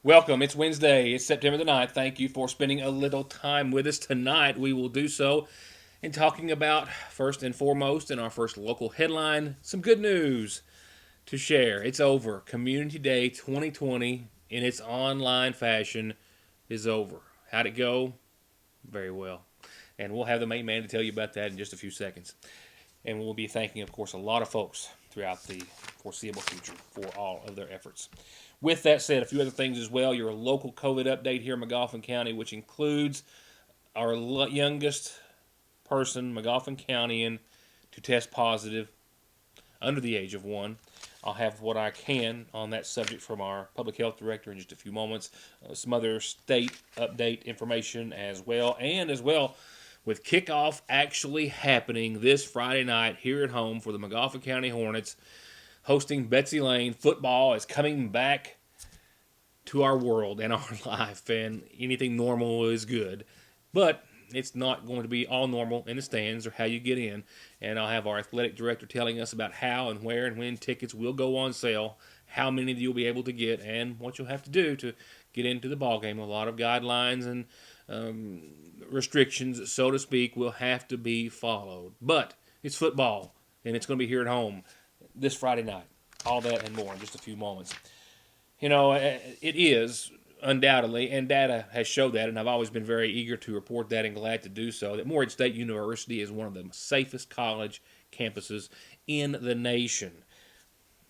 Welcome. It's Wednesday. It's September the 9th. Thank you for spending a little time with us tonight. We will do so in talking about, first and foremost, in our first local headline, some good news to share. It's over. Community Day 2020 in its online fashion is over. How'd it go? Very well. And we'll have the main man to tell you about that in just a few seconds. And we'll be thanking, of course, a lot of folks throughout the foreseeable future for all of their efforts. With that said, a few other things as well. Your local COVID update here in McGoffin County, which includes our youngest person, McGoffin Countyan, to test positive under the age of 1. I'll have what I can on that subject from our public health director in just a few moments. Some other state update information as well. And as well, with kickoff actually happening this Friday night here at home for the McGoffin County Hornets, hosting Betsy Lane. Football is coming back to our world and our life, and anything normal is good. But it's not going to be all normal in the stands or how you get in. And I'll have our athletic director telling us about how and where and when tickets will go on sale, how many you'll be able to get, and what you'll have to do to get into the ball game. A lot of guidelines and restrictions, so to speak, will have to be followed. But it's football, and it's going to be here at home this Friday night. All that and more in just a few moments. It is undoubtedly, and data has showed that, and I've always been very eager to report that and glad to do so, that Morehead State University is one of the safest college campuses in the nation.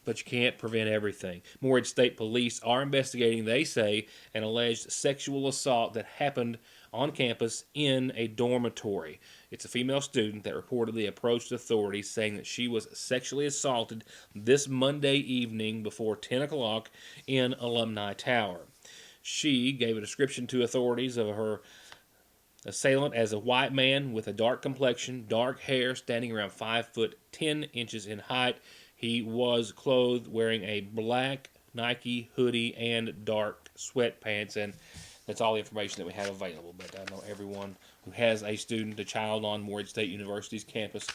But you can't prevent everything. Morehead State police are investigating, they say, an alleged sexual assault that happened on campus in a dormitory. It's a female student that reportedly approached authorities saying that she was sexually assaulted this Monday evening before 10 o'clock in Alumni Tower. She gave a description to authorities of her assailant as a white man with a dark complexion, dark hair, standing around 5 foot 10 inches in height. He was clothed wearing a black Nike hoodie and dark sweatpants, and that's all the information that we have available. But I know everyone who has a student, a child on Morehead State University's campus,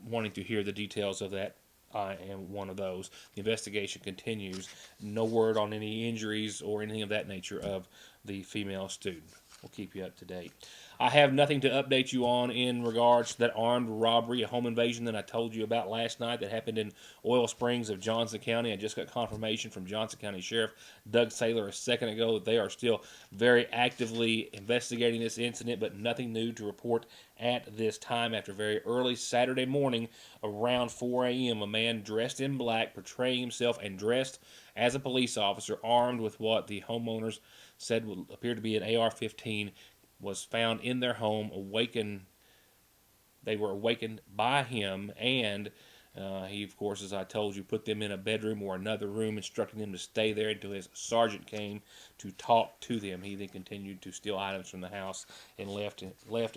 wanting to hear the details of that. I am one of those. The investigation continues. No word on any injuries or anything of that nature of the female student. We'll keep you up to date. I have nothing to update you on in regards to that armed robbery, a home invasion that I told you about last night that happened in Oil Springs of Johnson County. I just got confirmation from Johnson County Sheriff Doug Saylor a second ago that they are still very actively investigating this incident, but nothing new to report at this time. After very early Saturday morning, around 4 a.m., a man dressed in black, portraying himself and dressed as a police officer, armed with what the homeowners said would appear to be an AR-15, was found in their home. They were awakened by him, and he, of course, as I told you, put them in a bedroom or another room, instructing them to stay there until his sergeant came to talk to them. He then continued to steal items from the house and left in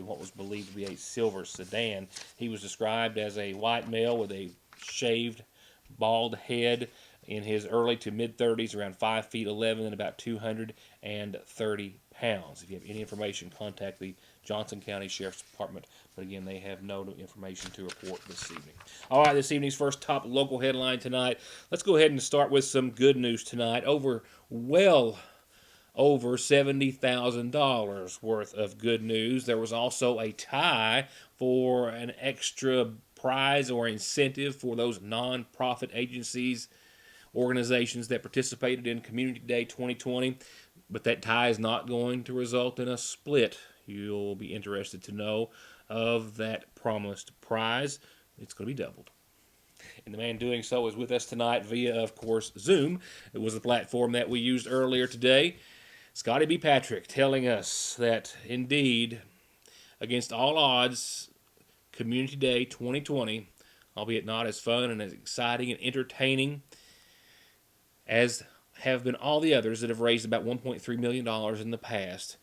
what was believed to be a silver sedan. He was described as a white male with a shaved, bald head, in his early to mid 30s, around 5 feet 11 and about 230 pounds. If you have any information, contact the Johnson County Sheriff's Department. But again, they have no information to report this evening. All right, this evening's first top local headline tonight. Let's go ahead and start with some good news tonight. Over $70,000 worth of good news. There was also a tie for an extra prize or incentive for those nonprofit agencies, organizations that participated in Community Day 2020, but that tie is not going to result in a split. You'll be interested to know of that promised prize. It's going to be doubled. And the man doing so is with us tonight via, of course, Zoom. It was the platform that we used earlier today. Scotty B. Patrick telling us that indeed, against all odds, Community Day 2020, albeit not as fun and as exciting and entertaining as have been all the others that have raised about $1.3 million in the past.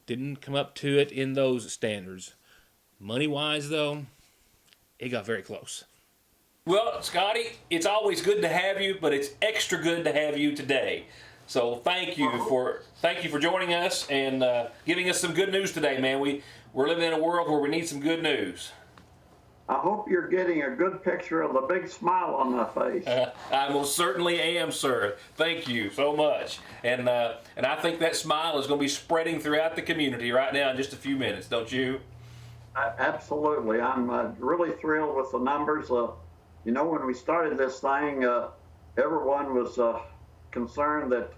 Didn't come up to it in those standards. Money-wise, though, it got very close. Well, Scotty, it's always good to have you, but it's extra good to have you today. So thank you for joining us and giving us some good news today, man. We're living in a world where we need some good news. I hope you're getting a good picture of the big smile on my face. I most certainly am, sir. Thank you so much. And I think that smile is going to be spreading throughout the community right now in just a few minutes, don't you? Absolutely. I'm really thrilled with the numbers. When we started this thing, everyone was concerned that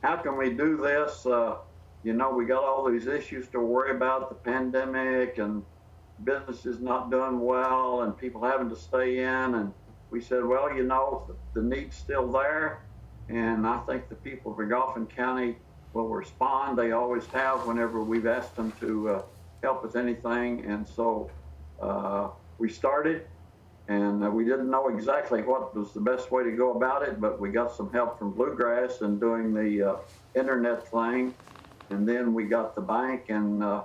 how can we do this? We got all these issues to worry about, the pandemic and businesses not doing well and people having to stay in. And we said, well, the need's still there. And I think the people of Godolphin County will respond. They always have whenever we've asked them to help with anything. And so we started, and we didn't know exactly what was the best way to go about it, but we got some help from Bluegrass in doing the internet thing. And then we got the bank and the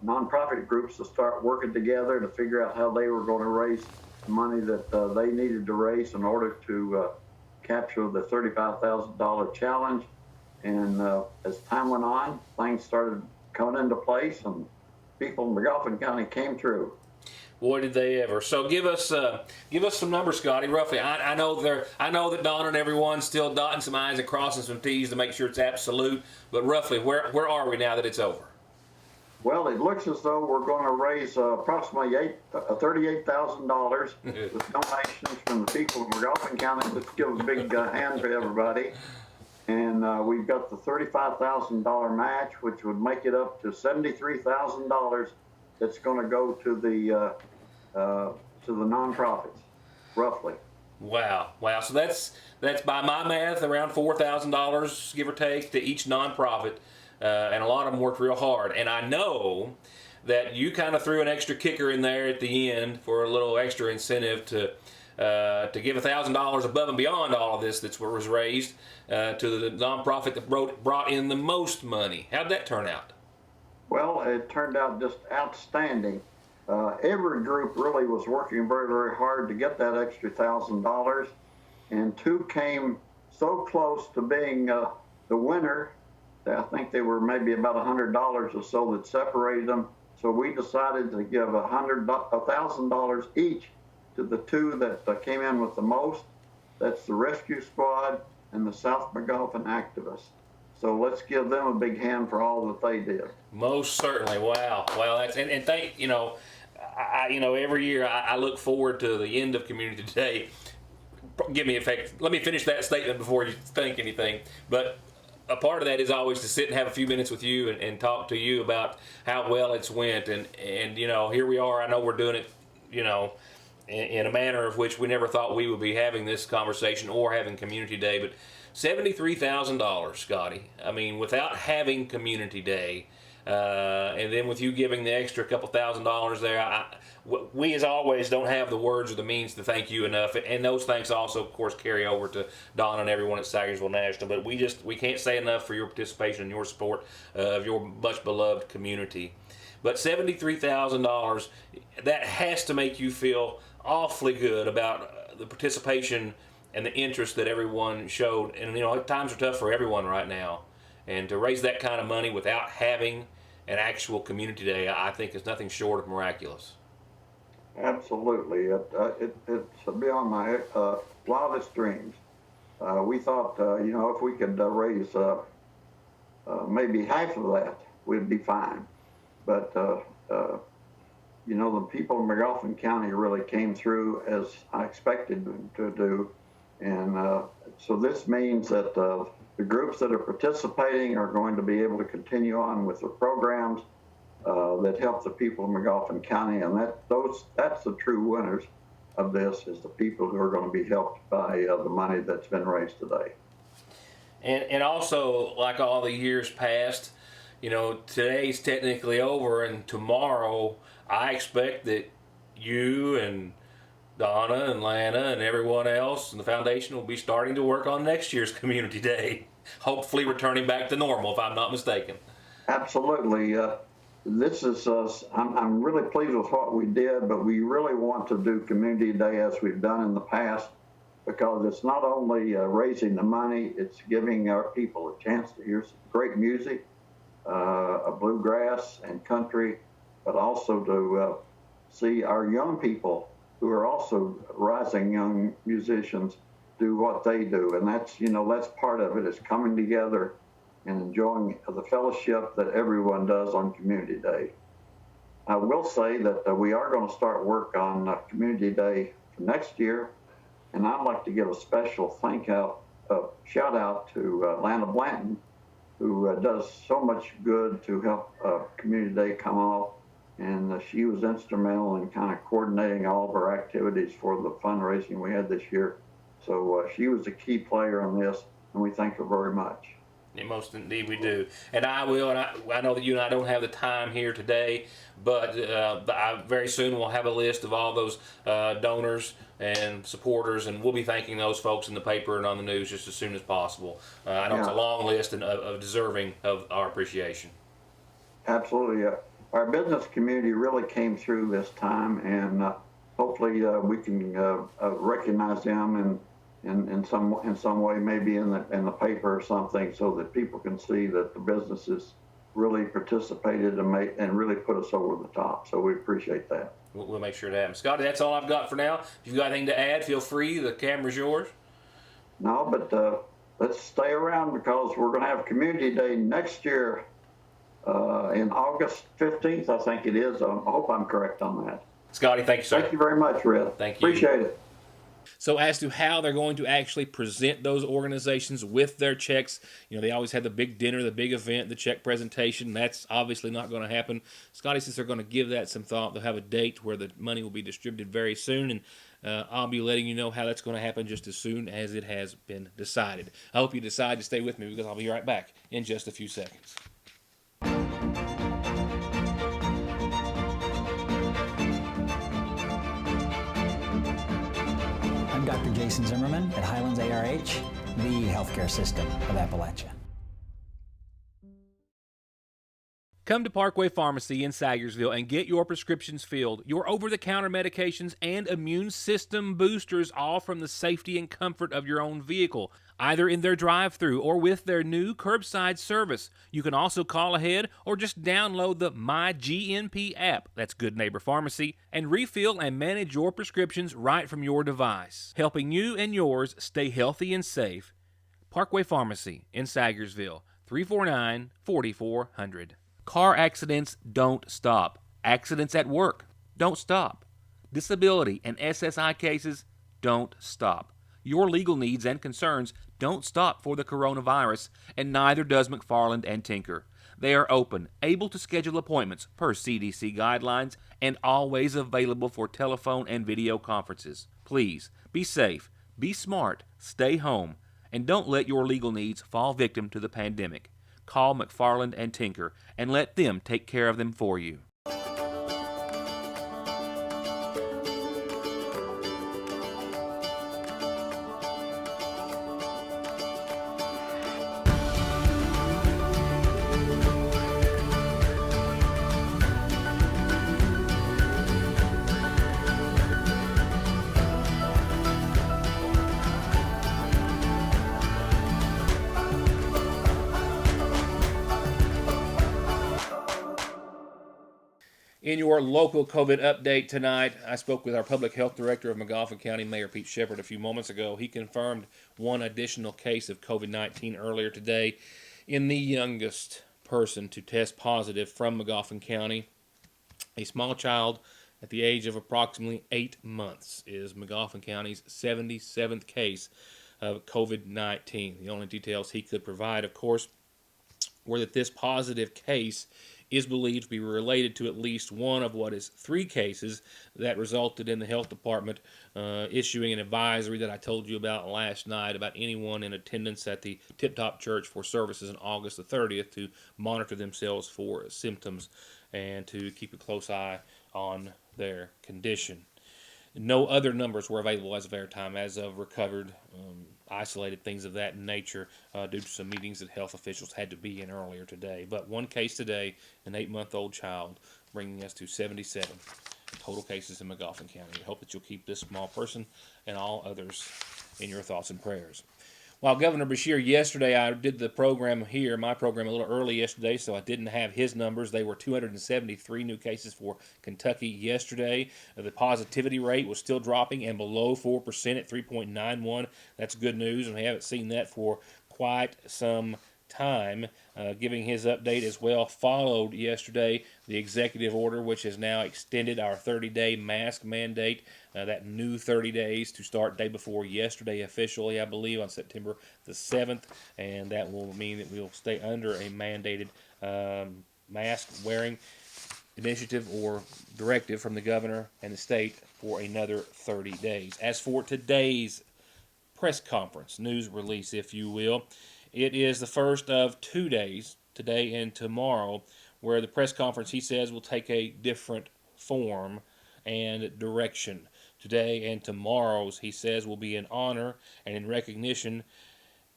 nonprofit groups to start working together to figure out how they were going to raise the money that they needed to raise in order to capture the $35,000 challenge. And as time went on, things started coming into place, and people in Godolphin County came through. Boy, did they ever! So give us some numbers, Scotty. Roughly, I know that Don and everyone's still dotting some I's and crossing some T's to make sure it's absolute. But roughly, where are we now that it's over? Well, it looks as though we're going to raise approximately $38,000 with donations from the people of Godolphin County. Let's give a big hand to everybody. And we've got the $35,000 match, which would make it up to $73,000. That's going to go to the nonprofits, roughly. Wow. So that's by my math around $4,000, give or take, to each nonprofit, and a lot of them worked real hard. And I know that you kind of threw an extra kicker in there at the end for a little extra incentive to give $1,000 above and beyond all of this that was raised to the nonprofit that brought in the most money. How'd that turn out? Well, it turned out just outstanding. Every group really was working very, very hard to get that extra $1,000, and two came so close to being the winner that I think they were maybe about $100 or so that separated them. So we decided to give $1,000 each to the two that came in with the most. That's the Rescue Squad and the South Godolphin Activists. So let's give them a big hand for all that they did. Most certainly. Wow. That's and thank every year I look forward to the end of Community Day. Give me a fact. Let me finish that statement before you think anything. But a part of that is always to sit and have a few minutes with you and talk to you about how well it's went. And here we are. I know we're doing it, in a manner of which we never thought we would be having this conversation or having Community Day. But $73,000, Scotty. I mean, without having Community Day, and then with you giving the extra couple $1,000s there, we as always don't have the words or the means to thank you enough. And those thanks also, of course, carry over to Don and everyone at Sagersville National. But we can't say enough for your participation and your support of your much beloved community. But $73,000, that has to make you feel awfully good about the participation and the interest that everyone showed. And times are tough for everyone right now, and to raise that kind of money without having an actual Community Day, I think is nothing short of miraculous. Absolutely. It's beyond my wildest dreams. We thought, if we could raise maybe half of that, we'd be fine. But the people in Godolphin County really came through as I expected them to do. And so this means that the groups that are participating are going to be able to continue on with the programs that help the people in Godolphin County. And that's the true winners of this, is the people who are going to be helped by the money that's been raised today. And also, like all the years past, today's technically over, and tomorrow I expect that you and Donna and Lana and everyone else in the foundation will be starting to work on next year's Community Day, hopefully returning back to normal, if I'm not mistaken. Absolutely. This is, I'm really pleased with what we did, but we really want to do Community Day as we've done in the past, because it's not only raising the money, it's giving our people a chance to hear some great music, bluegrass and country, but also to see our young people who are also rising young musicians do what they do. And that's, that's part of it, is coming together and enjoying the fellowship that everyone does on Community Day. I will say that we are going to start work on Community Day for next year, and I'd like to give a special shout out to Lana Blanton, who does so much good to help Community Day come off, and she was instrumental in kind of coordinating all of our activities for the fundraising we had this year. So she was a key player on this, and we thank her very much. Most indeed we do. And I will, and I know that you and I don't have the time here today, but very soon we'll have a list of all those donors and supporters, and we'll be thanking those folks in the paper and on the news just as soon as possible. I know it's a long list and of deserving of our appreciation. Absolutely. Our business community really came through this time, and hopefully we can recognize them in some way, maybe in the paper or something, so that people can see that the businesses really participated and really put us over the top. So we appreciate that. We'll make sure to happen. Scotty, that's all I've got for now. If you've got anything to add, feel free. The camera's yours. No, but let's stay around, because we're going to have Community Day next year in August 15th, I think it is. I hope I'm correct on that. Scotty, thank you, sir. Thank you very much, Red. Thank you. Appreciate it. So as to how they're going to actually present those organizations with their checks, they always have the big dinner, the big event, the check presentation. That's obviously not going to happen. Scotty says they're going to give that some thought. They'll have a date where the money will be distributed very soon, and I'll be letting you know how that's going to happen just as soon as it has been decided. I hope you decide to stay with me, because I'll be right back in just a few seconds. I'm Dr. Jason Zimmerman at Highlands ARH, the healthcare system of Appalachia. Come to Parkway Pharmacy in Sagersville and get your prescriptions filled, your over-the-counter medications, and immune system boosters, all from the safety and comfort of your own vehicle, either in their drive-thru or with their new curbside service. You can also call ahead or just download the MyGNP app, that's Good Neighbor Pharmacy, and refill and manage your prescriptions right from your device, helping you and yours stay healthy and safe. Parkway Pharmacy in Sagersville, 349-4400. Car accidents don't stop. Accidents at work don't stop. Disability and SSI cases don't stop. Your legal needs and concerns don't stop for the coronavirus, and neither does McFarland and Tinker. They are open, able to schedule appointments per CDC guidelines, and always available for telephone and video conferences. Please, be safe, be smart, stay home, and don't let your legal needs fall victim to the pandemic. Call McFarland and Tinker and let them take care of them for you. In your local COVID update tonight, I spoke with our Public Health Director of McGoffin County, Mayor Pete Shepard, a few moments ago. He confirmed one additional case of COVID-19 earlier today in the youngest person to test positive from McGoffin County. A small child at the age of approximately 8 months is McGoffin County's 77th case of COVID-19. The only details he could provide, of course, were that this positive case is believed to be related to at least one of what is 3 cases that resulted in the health department issuing an advisory that I told you about last night about anyone in attendance at the Tip Top Church for services on August the 30th to monitor themselves for symptoms and to keep a close eye on their condition. No other numbers were available as of airtime, as of recovered, isolated, things of that nature, due to some meetings that health officials had to be in earlier today. But one case today, an 8-month-old child, bringing us to 77 total cases in McGoffin County. I hope that you'll keep this small person and all others in your thoughts and prayers. While Governor Beshear yesterday, I did the program here, my program, a little early yesterday, so I didn't have his numbers. They were 273 new cases for Kentucky yesterday. The positivity rate was still dropping and below 4% at 3.91. That's good news, and we haven't seen that for quite some time. Giving his update as well, followed yesterday the executive order, which has now extended our 30-day mask mandate, that new 30 days to start day before yesterday officially, I believe, on September the 7th, and that will mean that we'll stay under a mandated mask wearing initiative or directive from the governor and the state for another 30 days. As for today's press conference, news release, if you will, it is the first of 2 days, today and tomorrow, where the press conference, he says, will take a different form and direction. Today and tomorrow's, he says, will be in honor and in recognition,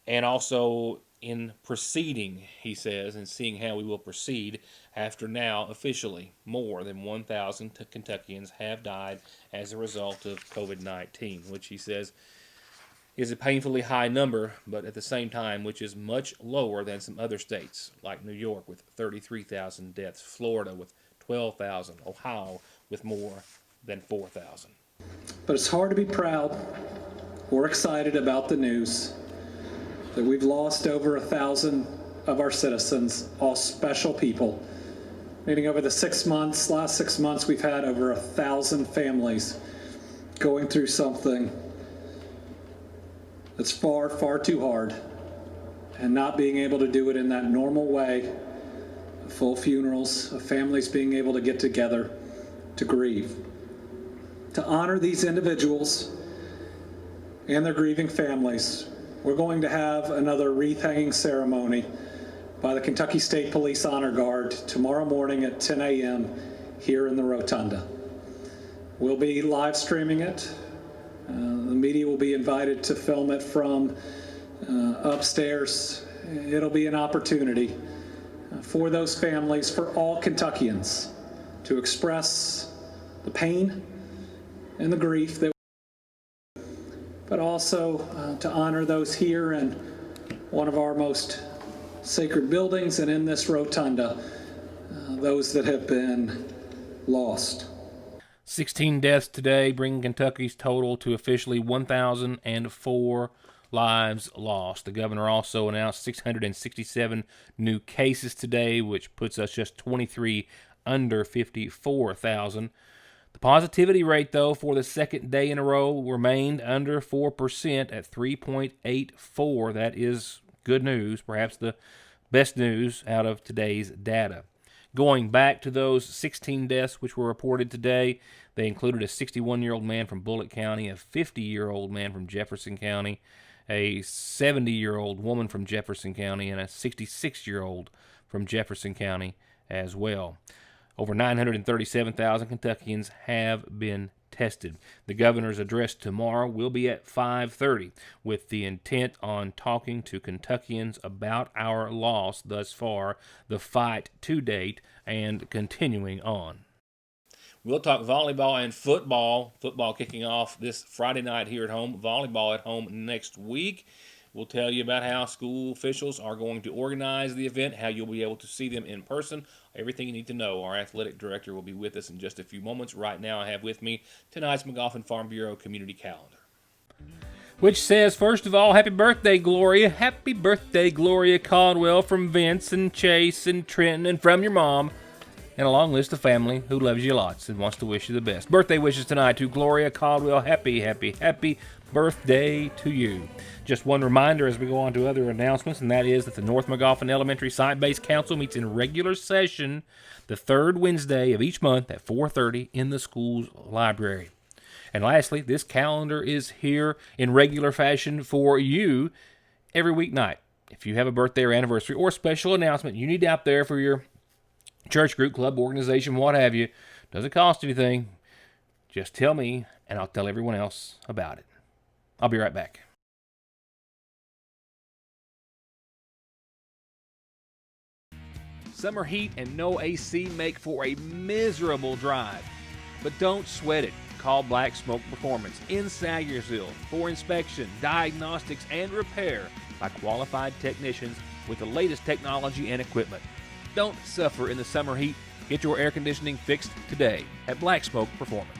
and also in proceeding, he says, and seeing how we will proceed after now officially more than 1,000 Kentuckians have died as a result of COVID-19, which he says is a painfully high number, but at the same time, which is much lower than some other states, like New York with 33,000 deaths, Florida with 12,000, Ohio with more than 4,000. But it's hard to be proud or excited about the news that we've lost over 1,000 of our citizens, all special people. Meaning over the last 6 months, we've had over 1,000 families going through something that's far, far too hard, and not being able to do it in that normal way, full funerals, of families being able to get together to grieve. To honor these individuals and their grieving families, we're going to have another wreath-hanging ceremony by the Kentucky State Police Honor Guard tomorrow morning at 10 a.m. here in the Rotunda. We'll be live streaming it. The media will be invited to film it from upstairs. It'll be an opportunity for those families, for all Kentuckians, to express the pain and the grief that, but also to honor those here in one of our most sacred buildings and in this rotunda, those that have been lost. 16 deaths today, bringing Kentucky's total to officially 1,004 lives lost. The governor also announced 667 new cases today, which puts us just 23 under 54,000. The positivity rate, though, for the second day in a row remained under 4% at 3.84. That is good news, perhaps the best news out of today's data. Going back to those 16 deaths which were reported today, they included a 61-year-old man from Bullitt County, a 50-year-old man from Jefferson County, a 70-year-old woman from Jefferson County, and a 66-year-old from Jefferson County as well. Over 937,000 Kentuckians have been tested. The governor's address tomorrow will be at 5:30 with the intent on talking to Kentuckians about our loss thus far, the fight to date, and continuing on. We'll talk volleyball and football. Football kicking off this Friday night here at home. Volleyball at home next week. We'll tell you about how school officials are going to organize the event, how you'll be able to see them in person, everything you need to know. Our athletic director will be with us in just a few moments. Right now I have with me tonight's McGoffin Farm Bureau community calendar, which says, first of all, happy birthday, Gloria. Happy birthday, Gloria Caldwell, from Vince and Chase and Trenton and from your mom. And a long list of family who loves you lots and wants to wish you the best. Birthday wishes tonight to Gloria Caldwell. Happy, happy, happy birthday to you. Just one reminder as we go on to other announcements, and that is that the North McGoffin Elementary Site-Based Council meets in regular session the third Wednesday of each month at 4:30 in the school's library. And lastly, this calendar is here in regular fashion for you every weeknight. If you have a birthday or anniversary or special announcement you need out there for your church group, club, organization, what have you, doesn't cost anything. Just tell me, and I'll tell everyone else about it. I'll be right back. Summer heat and no AC make for a miserable drive. But don't sweat it. call Black Smoke Performance in Sayersville for inspection, diagnostics, and repair by qualified technicians with the latest technology and equipment. Don't suffer in the summer heat. Get your air conditioning fixed today at Black Smoke Performance.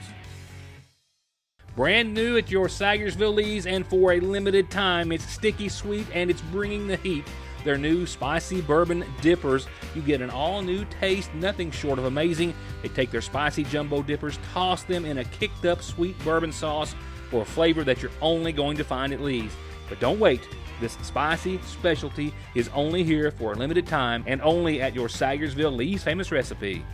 Brand new at your Sayersville Lee's, and for a limited time, it's sticky sweet and it's bringing the heat. Their new spicy bourbon dippers. You get an all-new taste, nothing short of amazing. They take their spicy jumbo dippers, toss them in a kicked-up sweet bourbon sauce for a flavor that you're only going to find at Lee's. But don't wait. This spicy specialty is only here for a limited time and only at your Sayersville Lee's Famous Recipe.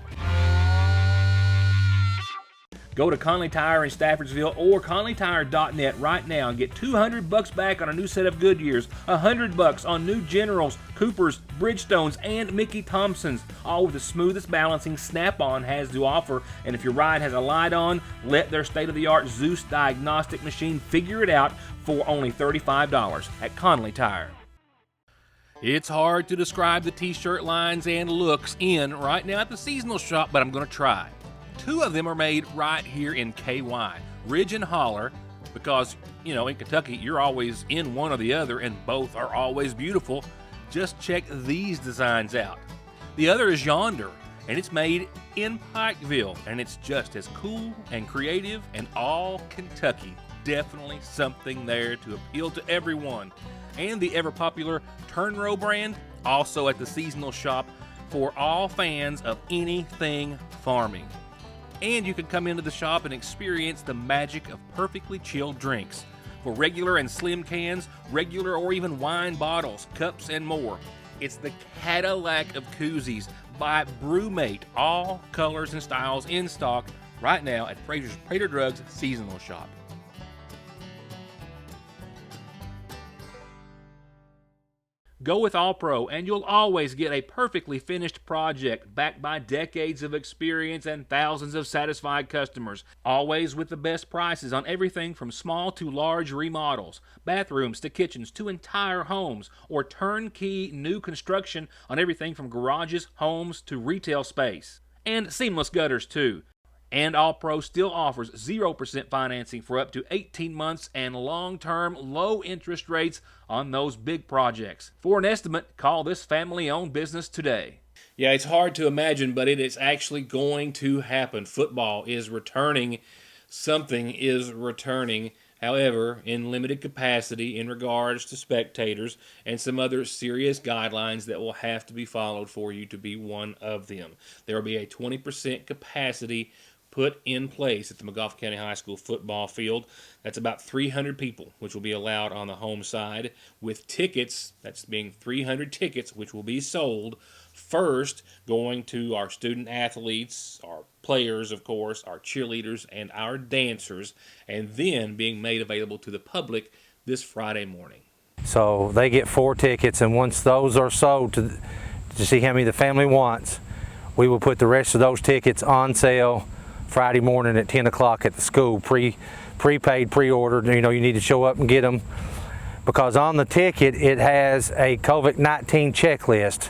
Go to Conley Tire in Staffordsville or ConleyTire.net right now and get $200 back on a new set of Goodyears, $100 on new Generals, Coopers, Bridgestones, and Mickey Thompsons, all with the smoothest balancing Snap-on has to offer. And if your ride has a light on, let their state-of-the-art Zeus diagnostic machine figure it out for only $35 at Conley Tire. It's hard to describe the t-shirt lines and looks in right now at the seasonal shop, but I'm going to try. Two of them are made right here in KY, Ridge and Holler, because, in Kentucky, you're always in one or the other, and both are always beautiful. Just check these designs out. The other is Yonder, and it's made in Pikeville, and it's just as cool and creative and all Kentucky. Definitely something there to appeal to everyone. And the ever-popular Turn Row brand, also at the seasonal shop for all fans of anything farming. And you can come into the shop and experience the magic of perfectly chilled drinks. For regular and slim cans, regular or even wine bottles, cups, and more. It's the Cadillac of koozies by Brewmate. All colors and styles in stock right now at Fraser's Prater Drugs seasonal shop. Go with All Pro, and you'll always get a perfectly finished project backed by decades of experience and thousands of satisfied customers. Always with the best prices on everything from small to large remodels, bathrooms to kitchens to entire homes, or turnkey new construction on everything from garages, homes to retail space. And seamless gutters too. And All Pro still offers 0% financing for up to 18 months and long-term low interest rates on those big projects. For an estimate, call this family-owned business today. Yeah, it's hard to imagine, but it is actually going to happen. Football is returning. Something is returning. However, in limited capacity in regards to spectators and some other serious guidelines that will have to be followed for you to be one of them. There will be a 20% capacity put in place at the McGough County High School football field. That's about 300 people, which will be allowed on the home side, with tickets, that's being 300 tickets, which will be sold first, going to our student athletes, our players, of course, our cheerleaders, and our dancers, and then being made available to the public this Friday morning. So they get 4 tickets, and once those are sold to see how many the family wants, we will put the rest of those tickets on sale Friday morning at 10 o'clock at the school, prepaid, pre-ordered. You need to show up and get them, because on the ticket it has a COVID-19 checklist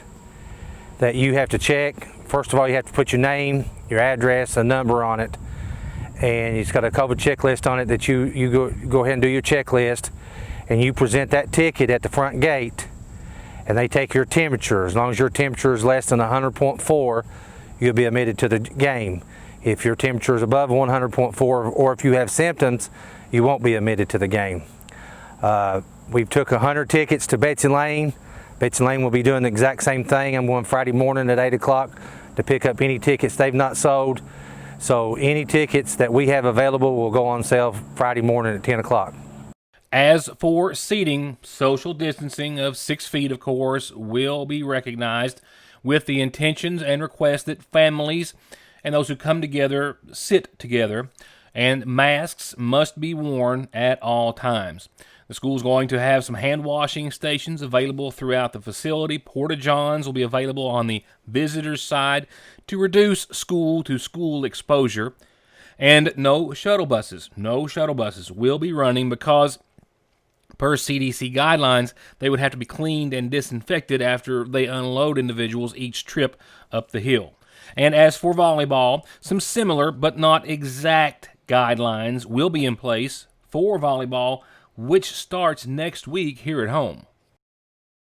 that you have to check. First of all, you have to put your name, your address, a number on it, and it's got a COVID checklist on it that you go ahead and do your checklist, and you present that ticket at the front gate, and they take your temperature. As long as your temperature is less than 100.4, you'll be admitted to the game. If your temperature is above 100.4, or if you have symptoms, you won't be admitted to the game. We've took 100 tickets to Betsy Lane. Betsy Lane will be doing the exact same thing. I'm going Friday morning at 8 o'clock to pick up any tickets they've not sold. So any tickets that we have available will go on sale Friday morning at 10 o'clock. As for seating, social distancing of 6 feet, of course, will be recognized, with the intentions and request that families and those who come together sit together, and masks must be worn at all times. The school is going to have some hand washing stations available throughout the facility. Porta-johns will be available on the visitors' side to reduce school-to-school exposure. And no shuttle buses. No shuttle buses will be running because, per CDC guidelines, they would have to be cleaned and disinfected after they unload individuals each trip up the hill. And as for volleyball, some similar but not exact guidelines will be in place for volleyball, which starts next week here at home.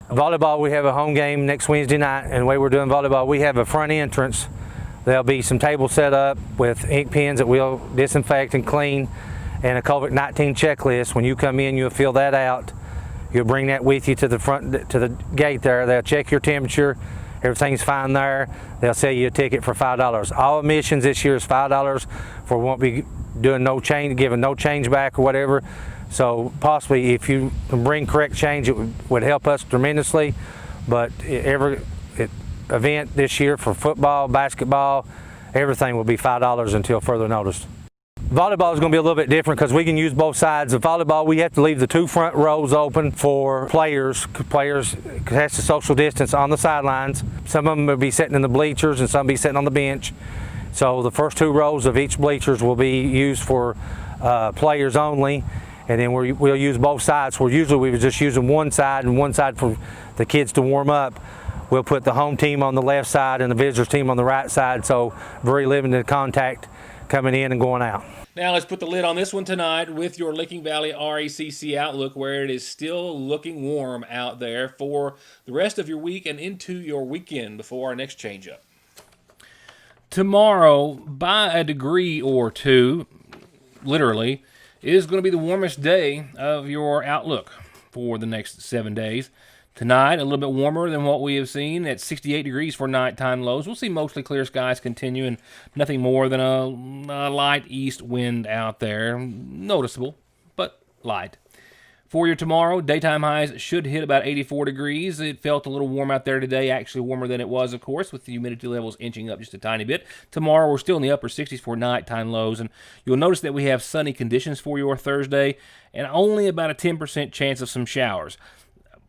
Volleyball, we have a home game next Wednesday night, and the way we're doing volleyball, we have a front entrance. There'll be some tables set up with ink pens that we'll disinfect and clean, and a COVID-19 checklist. When you come in, you'll fill that out. You'll bring that with you to the front, to the gate there. They'll check your temperature. Everything's fine there. They'll sell you a ticket for $5. All admissions this year is $5. For won't be doing no change, giving no change back or whatever. So possibly if you can bring correct change, it would help us tremendously. But every event this year for football, basketball, everything will be $5 until further notice. Volleyball is going to be a little bit different because we can use both sides. Of volleyball, we have to leave the 2 front rows open for players. Players has to social distance on the sidelines. Some of them will be sitting in the bleachers and some will be sitting on the bench. So the first 2 rows of each bleachers will be used for players only. And then we'll use both sides. Where usually we were just using one side and one side for the kids to warm up. We'll put the home team on the left side and the visitors team on the right side. So very limited contact coming in and going out. Now let's put the lid on this one tonight with your Licking Valley RACC outlook, where it is still looking warm out there for the rest of your week and into your weekend before our next change-up. Tomorrow, by a degree or 2, literally, is going to be the warmest day of your outlook for the next 7 days. Tonight, a little bit warmer than what we have seen at 68 degrees for nighttime lows. We'll see mostly clear skies continue and nothing more than a light east wind out there. Noticeable, but light. For your tomorrow, daytime highs should hit about 84 degrees. It felt a little warm out there today, actually warmer than it was, of course, with the humidity levels inching up just a tiny bit. Tomorrow, we're still in the upper 60s for nighttime lows, and you'll notice that we have sunny conditions for your Thursday and only about a 10% chance of some showers.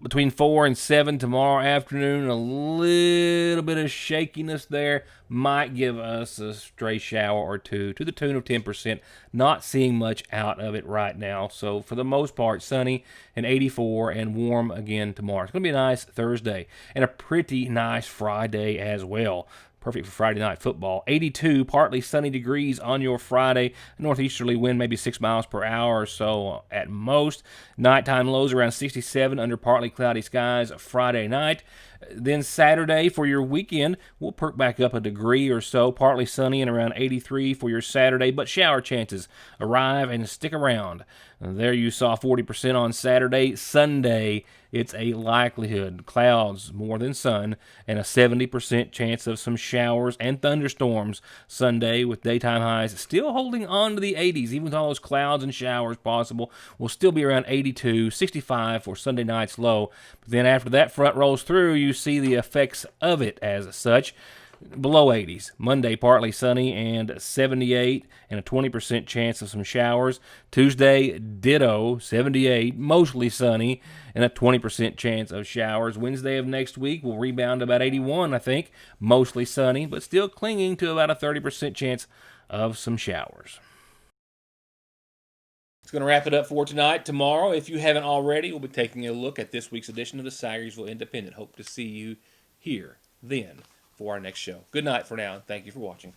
Between 4 and 7 tomorrow afternoon, a little bit of shakiness there might give us a stray shower or 2 to the tune of 10%. Not seeing much out of it right now. So for the most part, sunny and 84 and warm again tomorrow. It's going to be a nice Thursday and a pretty nice Friday as well. Perfect for Friday night football. 82, partly sunny degrees on your Friday. Northeasterly wind maybe 6 miles per hour or so at most. Nighttime lows around 67 under partly cloudy skies Friday night. Then Saturday for your weekend, we'll perk back up a degree or so. Partly sunny and around 83 for your Saturday, but shower chances arrive and stick around. There you saw 40% on Saturday. Sunday, it's a likelihood. Clouds more than sun and a 70% chance of some showers and thunderstorms Sunday with daytime highs still holding on to the 80s. Even with all those clouds and showers possible, we'll still be around 82, 65 for Sunday night's low. But then after that front rolls through, you see the effects of it as such. Below 80s. Monday, partly sunny and 78 and a 20% chance of some showers. Tuesday, ditto, 78, mostly sunny and a 20% chance of showers. Wednesday of next week will rebound to about 81, I think, mostly sunny, but still clinging to about a 30% chance of some showers. It's going to wrap it up for tonight. Tomorrow, if you haven't already, we'll be taking a look at this week's edition of the Sagersville Independent. Hope to see you here then for our next show. Good night for now, and thank you for watching.